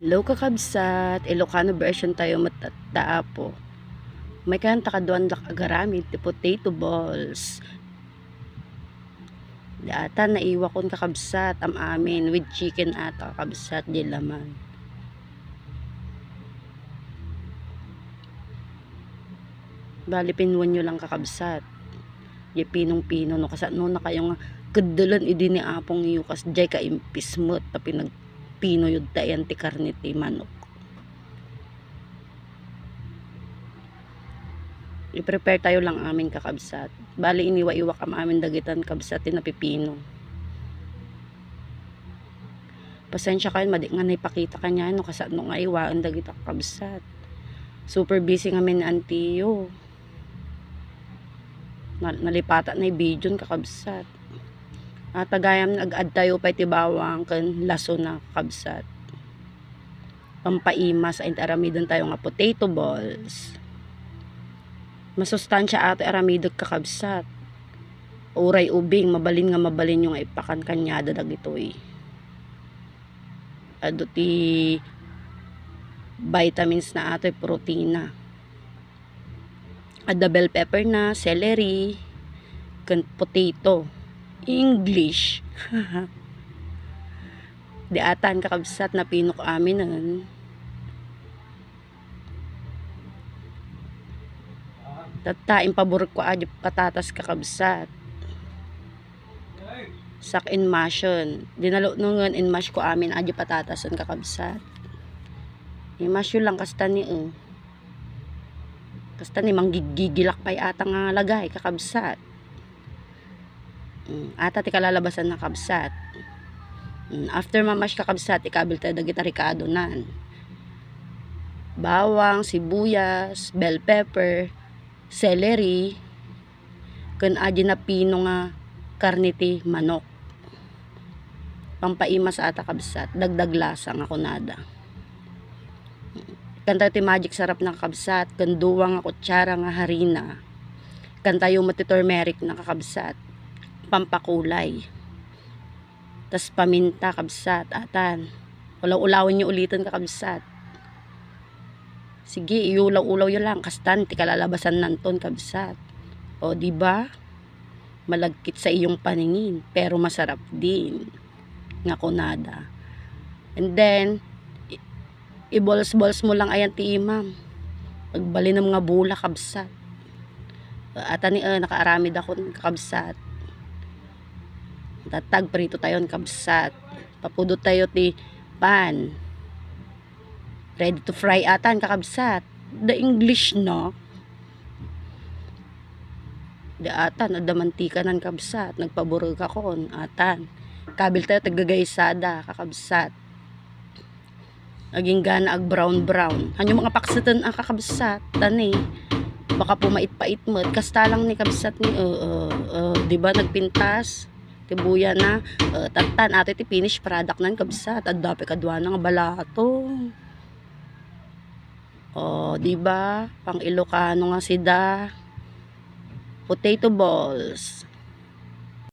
Hello kakabsat, Ilocano version tayo mataapo. May kanta kaduan lak agaramid ti potato balls. Data naiwa kon kakabsat am amin with chicken ata kakabsat di laman. Bali pinwan nyo lang kakabsat. Di pinong-pino no kasat no na kayong kedelan idi ni apong yukas jay ka impismot tapi nagpino yun tayan ti karne ti manok. I-prepare tayo lang amin kakabsat. Bali iniwa-iwa kam amin dagitan kabsat tinapipino. Pasensya kayo madi nga naipakita kanya no kasat no nga iwaan dagita kakabsat. Super busy ngamin antiyo. Nalipata na i-video kakabsat. At pagayam nag-add tayo pa iti bawang kan laso na kakabsat. Pampaima sa aramidan tayo nga potato balls. Masustansya ato aramidog kakabsat. Uray ubing mabalin nga mabalin yung ipakan kanyada dagitoy. Ado ti vitamins na ato protina. Ada bell pepper na, celery, kan potato. English. Di atan kakabsat na pinok amin nun. Tatain pabor ko adi patatas kakabsat. Sak in mashon. Dinalo nungan in mash ko amin adi patatas on kakabsat. I-mash yun lang kasta ni Kasta ni manggigigilak pa'y ata nga lagay kakabsat. Ata ti kalalabasan na kabsat. After mamash kakabsat ikabil tayo dagita ricado nan. Bawang, sibuyas, bell pepper, celery, kan adi na pino nga karne ti manok. Pampaima sa ata kabsat, dagdag lasa nga kunada. Kanta ti magic sarap na kakabsat, kan duwa nga kutsara nga harina. Kanta yung mati turmeric na kakabsat, pampakulay. Tas paminta kabsat, atan. Ulaw-ulawin nyo ulitin kakabsat. Sige, iulaw-ulaw yun lang, kastan, ti kalalabasan nanton kabsat. O, diba? Malagkit sa iyong paningin, pero masarap din. Nga kunada. And then, i-balls-balls mo lang ayan ti imam. Pagbali ng mga bula kabsat. Ata ni nakaaramid ako kakabsat. Tatag prito tayo kabsat. Papudot tayo ti pan. Ready to fry atan kakabsat. The English no. Di atan ada mantika nan kabsat. Nagpaborog ako atan. Kabil tayo taggagaysada kakabsat. Naging gana ag brown. Hanyo mga paksatan ang kakabsat. Tani. Baka pumait-pait mo. Kasta lang ni kabsat ni diba nagpintas. Tibuya na. Tatan ato iti finish product nan kabsat. At dapat kadwa nga balato. Diba? Pang Ilocano nga sida. Potato balls.